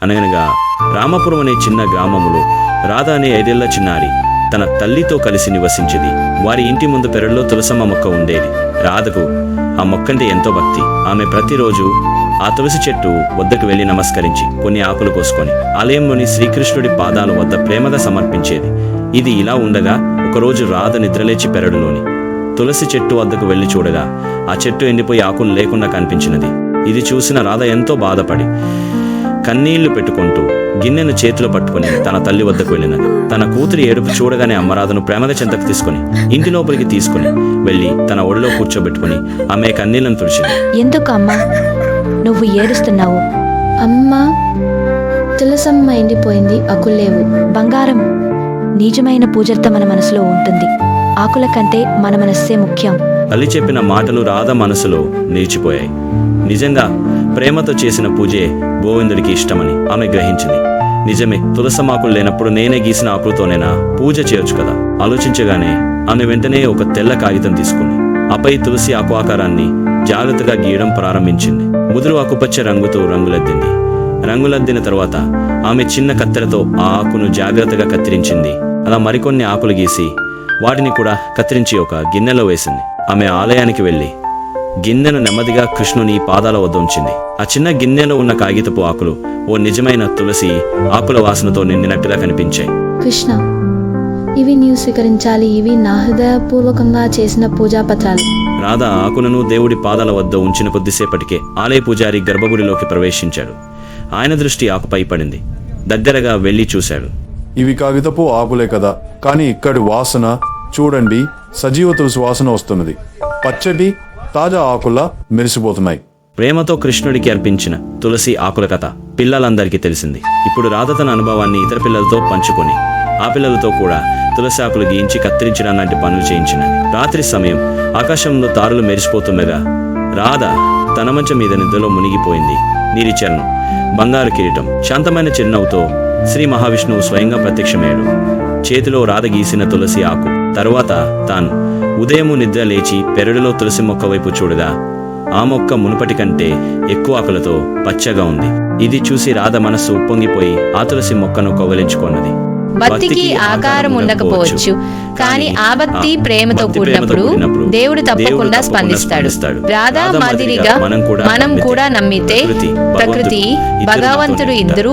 అనగనగా రామపురం అనే చిన్న గ్రామములో రాధ అనే 5 ఏళ్ల చిన్నారి తన తల్లితో కలిసి నివసించేది. వారి ఇంటి ముందు పెరడులో తులసమ్మ మొక్క ఉండేది. రాధకు ఆ మొక్కంటే ఎంతో భక్తి. ఆమె ప్రతిరోజు ఆ తులసి చెట్టు వద్దకు వెళ్లి నమస్కరించి కొన్ని ఆకులు కోసుకొని ఆలయంలోని శ్రీకృష్ణుడి పాదాల వద్ద ప్రేమగా సమర్పించేది. ఇది ఇలా ఉండగా ఒకరోజు రాధ నిద్రలేచి పెరడులోని తులసి చెట్టు వద్దకు వెళ్లి చూడగా ఆ చెట్టు ఎండిపోయి ఆకులు లేకుండా కనిపించినది. ఇది చూసిన రాధ ఎంతో బాధపడి కన్నీళ్లు పెట్టుకుంటూ గిన్నెను చేతిలో పట్టుకుని తన తల్లి వద్దకు వెళ్ళినది. తన కూతురి ఏడుపు చూడగానే అమ్మ రాధను ప్రేమగా చెంతకు తీసుకుని ఇంటి లోపలికి తీసుకుని వెళ్లి తన ఒడిలో కూర్చోబెట్టుకుని ఆమె కన్నీళ్లను తుడిచింది. ఎందుకు అమ్మా నువ్వు ఏడుస్తున్నావు? అమ్మా, తులసమ్మ ఎండిపోయింది, ఆకులేవు. బంగారం, నిజమైన పూజర్త మన మనసులో ఉంటుంది. ఆకుల కంటే మన మనస్సే ముఖ్యం. తల్లి చెప్పిన మాటలు రాధ మనసులో నిలిచిపోయాయి. నిజంగా ప్రేమతో చేసిన పూజే గోవిందుడికి ఇష్టమని ఆమె గ్రహించింది. నిజమే, తులసమాకులు లేనప్పుడు నేనే గీసిన ఆకులతోనేనా పూజ చేయొచ్చు కదా ఆలోచించగానే ఆమె వెంటనే ఒక తెల్ల కాగితం తీసుకుంది. ఆపై తులసి ఆకు ఆకారాన్ని జాగ్రత్తగా గీయడం ప్రారంభించింది. ముదురు ఆకుపచ్చ రంగుతో రంగులద్దింది. రంగులద్దిన తర్వాత ఆమె చిన్న కత్తెరతో ఆ ఆకును జాగ్రత్తగా కత్తిరించింది. అలా మరికొన్ని ఆకులు గీసి వాటిని కూడా కత్తిరించి ఒక గిన్నెలో వేసింది. ఆమె ఆలయానికి వెళ్లి గిన్నెను నెమ్మదిగా కృష్ణుని పాదాల వద్ద ఉంచింది. ఆ చిన్న గిన్నెలో ఉన్న కాగితపు ఆకులు ఓ నిజమైన తులసి ఆకుల వాసనతో నిండినట్టుగా కనిపించాయి. కృష్ణ, ఇవి నీవు స్వీకరించాలి. ఇవి నా హృదయపూర్వకంగా చేసిన పూజా పత్రాలు. రాధ ఆకులను దేవుడి పాదాల వద్ద ఉంచిన కొద్దిసేపటికే ఆలయ పూజారి గర్భగుడిలోకి ప్రవేశించాడు. ఆయన దృష్టి ఆకుపై పడింది. దగ్గరగా వెళ్లి చూశాడు. ఇవి కాగితపు ఆకులే కదా, కానీ ఇక్కడి వాసన చూడండి, సజీవ తులసి వాసన వస్తున్నది. పచ్చటి తాజా ఆకుల్లా మెరిసిపోతున్నాయి. ప్రేమతో కృష్ణుడికి అర్పించిన తులసి ఆకుల కథ పిల్లలందరికీ తెలిసింది. ఇప్పుడు రాధ తన అనుభవాన్ని ఇతర పిల్లలతో పంచుకొని ఆ పిల్లలతో కూడా తులసి ఆకులు గీయించి కత్తిరించడం లాంటి పనులు చేయించినది. రాత్రి సమయం ఆకాశంలో తారలు మెరిసిపోతుండగా రాధ తన మంచం మీద నిద్రలో మునిగిపోయింది. నీరిచరణం, బంగారు కిరీటం, శాంతమైన చిరునవ్వుతో శ్రీ మహావిష్ణువు స్వయంగా ప్రత్యక్షమయ్యాడు. చేతిలో రాధ గీసిన తులసి ఆకు. తరువాత తాను ఉదయము నిద్ర లేచి పెరడులో తులసి మొక్క వైపు చూడగా ఆ మొక్క మునుపటి కంటే ఎక్కువ ఆకులతో పచ్చగా ఉంది. ఇది చూసి రాధ మనస్సు ఉప్పొంగిపోయి ఆ తులసి మొక్కను కౌగిలించుకున్నది. భక్తికి ఆకారం ఉండకపోవచ్చు, కానీ ఆ భక్తి ప్రేమతో కూడినప్పుడు దేవుడు తప్పకుండా స్పందిస్తాడు. రాధా మాదిరిగా మనం కూడా నమ్మితే ప్రకృతి, భగవంతుడు ఇద్దరూ